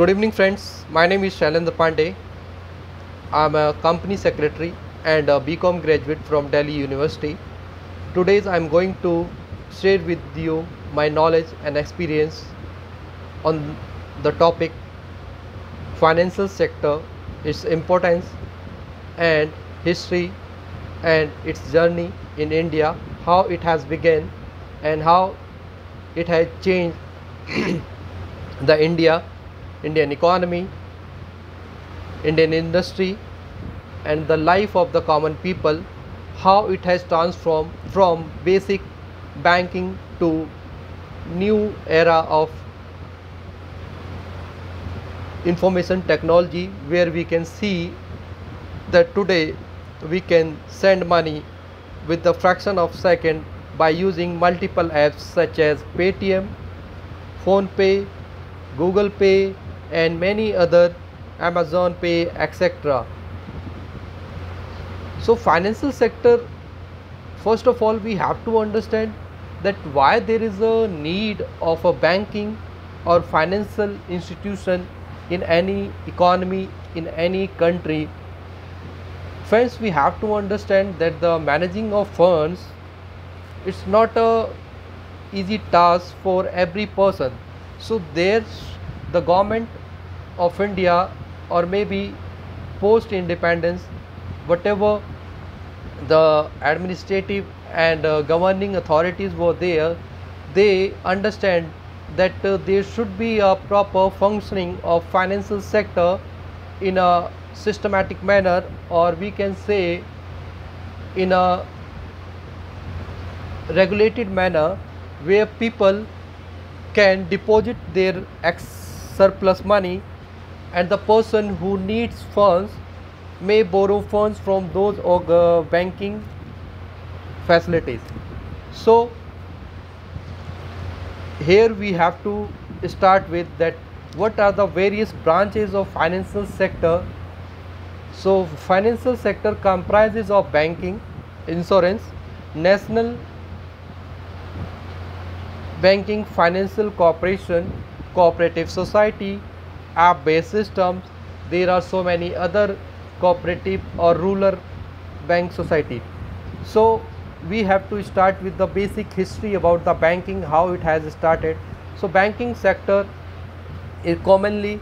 Good evening, friends. My name is Shailendra Pandey. I'm a company secretary and a BCom graduate from Delhi University. Today, I'm going to share with you my knowledge and experience on the topic financial sector, its importance and history and its journey in India, how it has begun and how it has changed the Indian economy, Indian industry and the life of the common people, how it has transformed from basic banking to new era of information technology, where we can see that today we can send money with the fraction of second by using multiple apps such as Paytm, PhonePe, Google Pay and many other, Amazon Pay, etc. So financial sector, first of all we have to understand that why there is a need of a banking or financial institution in any economy, in any country. Friends, we have to understand that the managing of funds, it's not a easy task for every person. So there's the government of India, or maybe post independence, whatever the administrative and governing authorities were there, they understand that there should be a proper functioning of financial sector in a systematic manner, or we can say in a regulated manner, where people can deposit their surplus money and the person who needs funds may borrow funds from those banking facilities. So here we have to start with that what are the various branches of financial sector. So financial sector comprises of banking, insurance, national banking, financial corporation, cooperative society, app based systems. There are so many other cooperative or rural bank society. So we have to start with the basic history about the banking, how it has started. So banking sector is commonly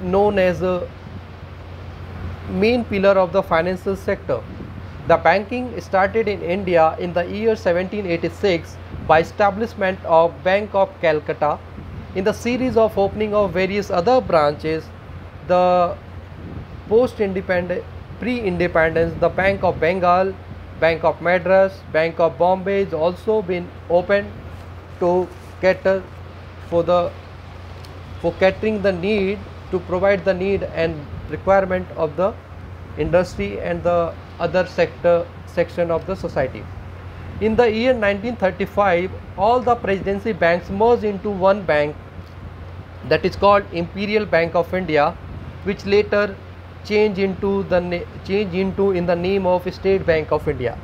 known as a main pillar of the financial sector. The banking started in India in the year 1786 by establishment of Bank of Calcutta. In the series of opening of various other branches, the pre-independence, the Bank of Bengal, Bank of Madras, Bank of Bombay is also been opened to cater for catering the need, to provide the need and requirement of the industry and the other section of the society. In the year 1935, all the presidency banks merged into one bank, that is called Imperial Bank of India, which later changed into in the name of State Bank of India.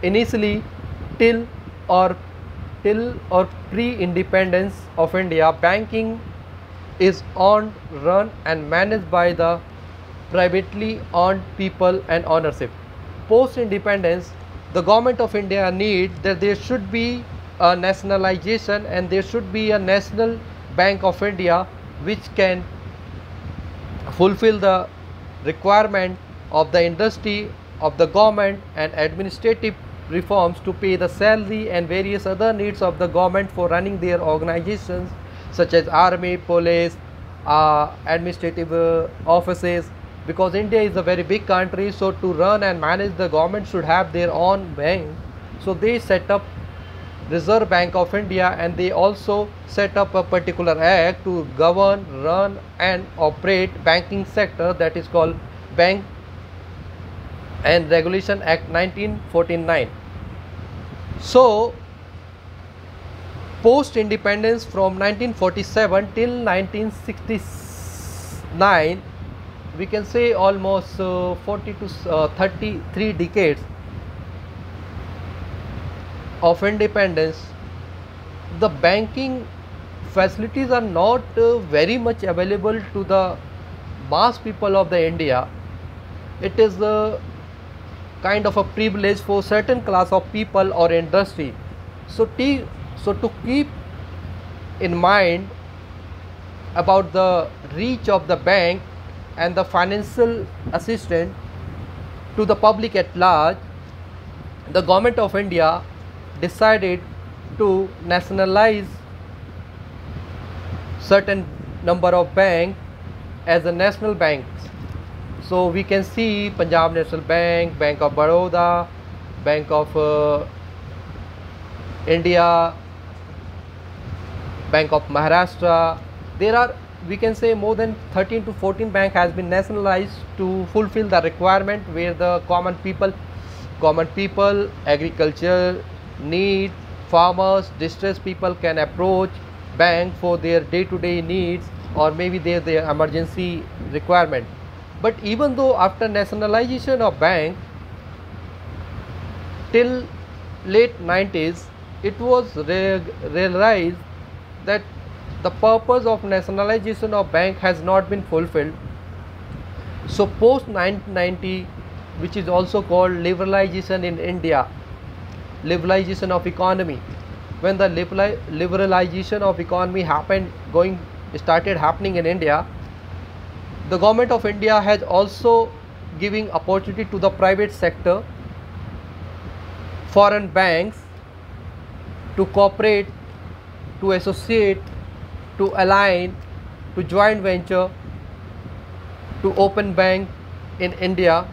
Initially, till or pre-independence of India, banking is owned, run and managed by the privately owned people and ownership. Post independence, the government of India need that there should be a nationalization and there should be a national Bank of India which can fulfill the requirement of the industry, of the government and administrative reforms to pay the salary and various other needs of the government for running their organizations such as army, police, administrative offices. Because India is a very big country, so to run and manage the government should have their own bank. So they set up Reserve Bank of India and they also set up a particular act to govern, run and operate banking sector, that is called Bank and Regulation Act 1949. So post independence from 1947 till 1969, we can say almost 40 to 33 decades of independence, the banking facilities are not very much available to the mass people of the India. It is a kind of a privilege for certain class of people or industry. So, to keep in mind about the reach of the bank and the financial assistance to the public at large, the government of India decided to nationalize certain number of banks as a national banks. So we can see Punjab National Bank, Bank of Baroda, Bank of India, Bank of Maharashtra. There are, we can say, more than 13 to 14 bank has been nationalized to fulfill the requirement where the common people, agriculture need, farmers, distressed people can approach bank for their day-to-day needs or maybe their emergency requirement. But even though after nationalization of bank till late 90s, it was realized that the purpose of nationalization of bank has not been fulfilled. So post 1990, which is also called liberalization in India, liberalization of economy, when the liberalization of economy started happening in India, the government of India has also giving opportunity to the private sector, foreign banks to cooperate, to associate, to align, to joint venture, to open bank in India,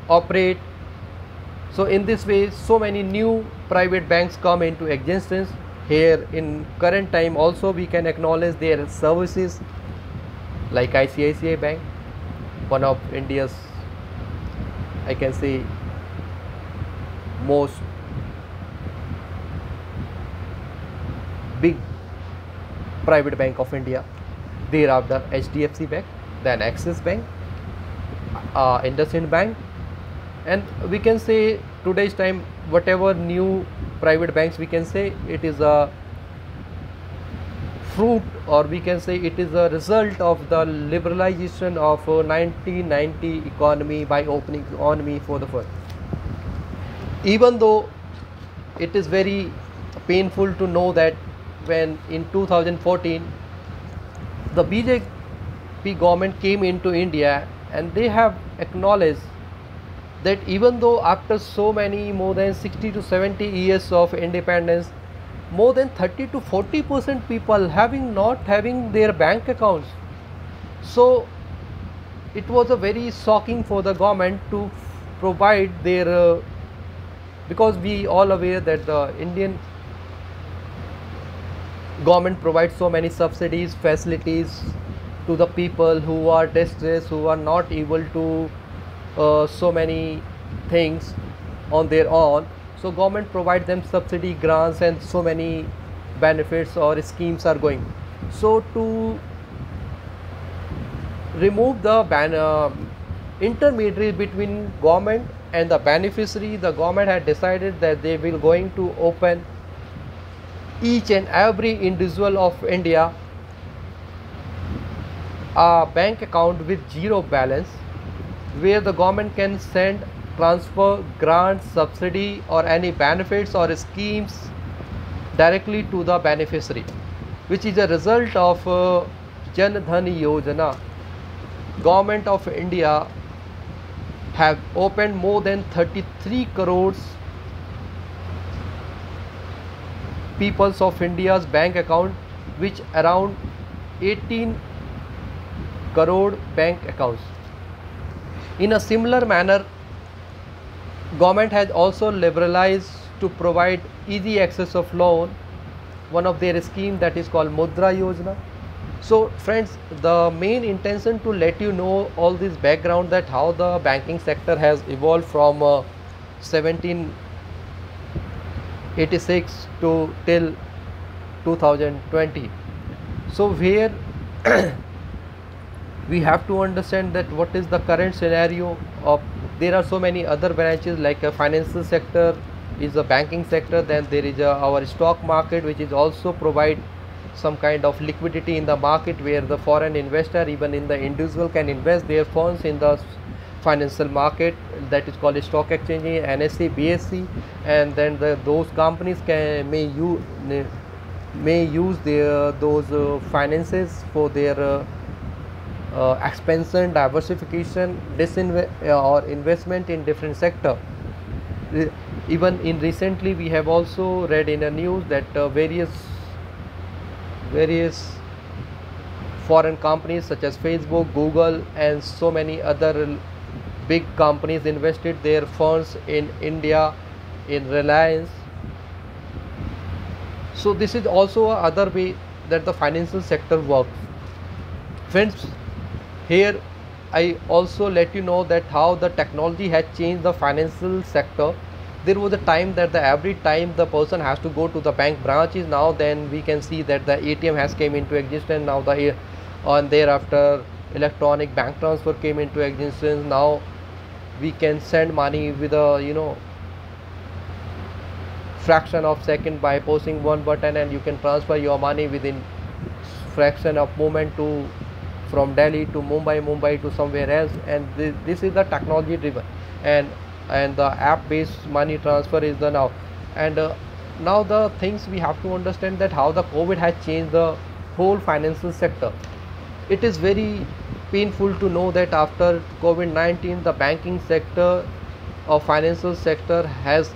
operate. So in this way, so many new private banks come into existence here in current time. Also we can acknowledge their services like ICICI Bank, one of India's, I can say, most big private bank of India. Thereafter HDFC Bank, then Axis Bank, IndusInd Bank, and we can say today's time whatever new private banks we can say, it is a fruit, or we can say it is a result of the liberalization of 1990 economy by opening economy for the first. Even though it is very painful to know that when in 2014 the BJP government came into India, and they have acknowledged that even though after so many more than 60 to 70 years of independence, more than 30 to 40% people not having their bank accounts. So it was a very shocking for the government to provide their because we all aware that the Indian government provides so many subsidies, facilities to the people who are distressed, who are not able to so many things on their own. So government provide them subsidy, grants, and so many benefits or schemes are going. So to remove the intermediary between government and the beneficiary, the government had decided that they will going to open each and every individual of India a bank account with zero balance, where the government can send, transfer, grant, subsidy or any benefits or schemes directly to the beneficiary, which is a result of Jan Dhan Yojana. Government of India have opened more than 33 crores peoples of India's bank account, which around 18 crore bank accounts. In a similar manner, government has also liberalized to provide easy access of loan, one of their scheme that is called Mudra Yojana. So friends, the main intention to let you know all this background, that how the banking sector has evolved from 1786 to till 2020. So where we have to understand that what is the current scenario of, there are so many other branches like a financial sector is a banking sector, then there is our stock market, which is also provide some kind of liquidity in the market where the foreign investor, even in the individual, can invest their funds in the financial market, that is called stock exchange, NSE, BSE, and then those companies may use their those finances for their expansion, diversification, or investment in different sector. Even in recently we have also read in the news that various foreign companies such as Facebook, Google, and so many other big companies invested their funds in India, in Reliance. So this is also another way that the financial sector works. Friends, here I also let you know that how the technology has changed the financial sector. There was a time that every time the person has to go to the bank branches. Now then we can see that the ATM has came into existence. Now and thereafter electronic bank transfer came into existence. Now we can send money with a fraction of second by pressing one button, and you can transfer your money within fraction of moment from Delhi to Mumbai to somewhere else. And this is the technology driven, and the app based money transfer is the now. And now the things we have to understand that how the COVID has changed the whole financial sector. It is very painful to know that after COVID-19 the banking sector or financial sector has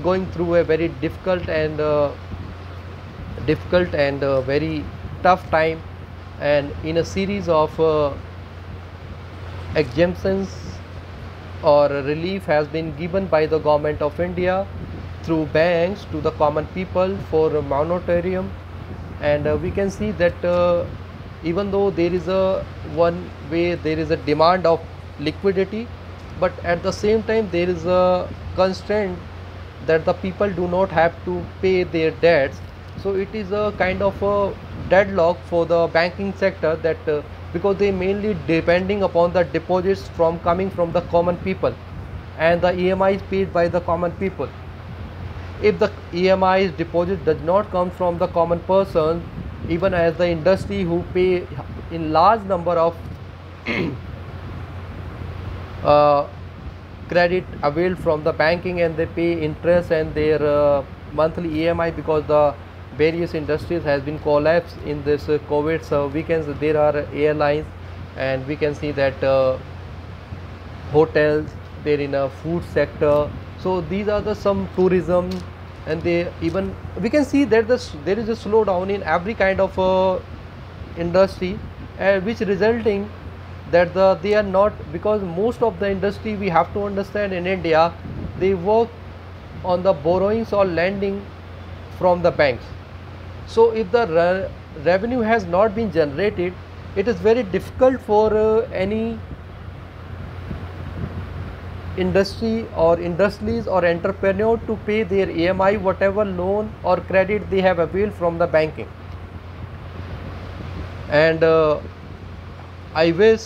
going through a very difficult and very tough time, and in a series of exemptions or relief has been given by the government of India through banks to the common people for a moratorium. And we can see that even though there is a one way there is a demand of liquidity, but at the same time there is a constraint that the people do not have to pay their debts. So it is a kind of a deadlock for the banking sector, that because they mainly depending upon the deposits coming from the common people, and the EMIs paid by the common people. If the EMIs deposit does not come from the common person, even as the industry who pay in large number of credit availed from the banking, and they pay interest and their monthly EMI, because the various industries has been collapsed in this COVID. So we can see there are airlines, and we can see that hotels, they're in a food sector. So these are the some tourism, and we can see that there is a slowdown in every kind of industry, which resulting that they are not, because most of the industry we have to understand in India, they work on the borrowings or lending from the banks. So if the revenue has not been generated, it is very difficult for any industry or industries or entrepreneur to pay their EMI, whatever loan or credit they have availed from the banking. And I wish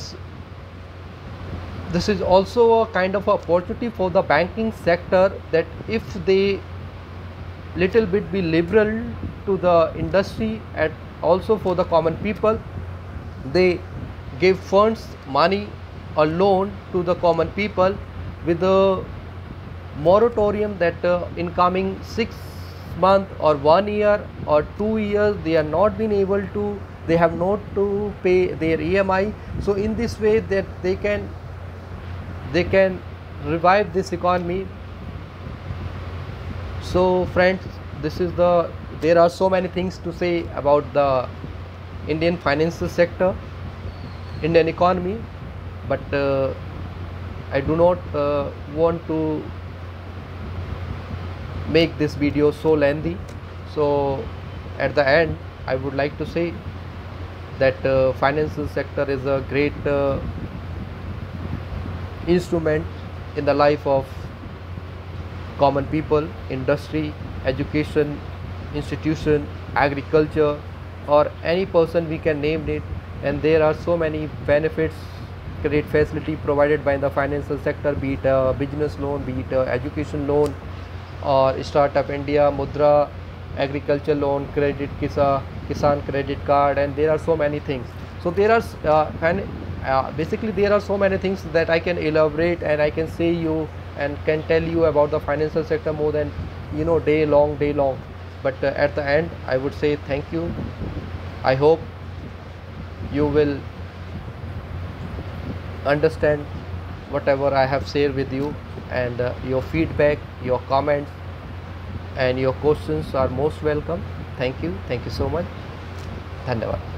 this is also a kind of opportunity for the banking sector, that if they little bit be liberal to the industry and also for the common people, they give funds, money or loan to the common people with a moratorium that in coming 6 months or 1 year or 2 years they are not been able to, they have not to pay their EMI. So in this way that they can revive this economy. So friends, there are so many things to say about the Indian financial sector, Indian economy, but I do not want to make this video so lengthy. So at the end I would like to say that financial sector is a great instrument in the life of common people, industry, education, institution, agriculture, or any person we can name it. And there are so many benefits, credit facility provided by the financial sector, be it a business loan, be it a education loan, or Startup India, Mudra, agriculture loan, credit KISA, Kisan credit card, and there are so many things. So there are basically there are so many things that I can elaborate, and I can say you and can tell you about the financial sector more than day long. But at the end I would say thank you. I hope you will understand whatever I have shared with you, and your feedback, your comments and your questions are most welcome. Thank you so much. Dhanyavad.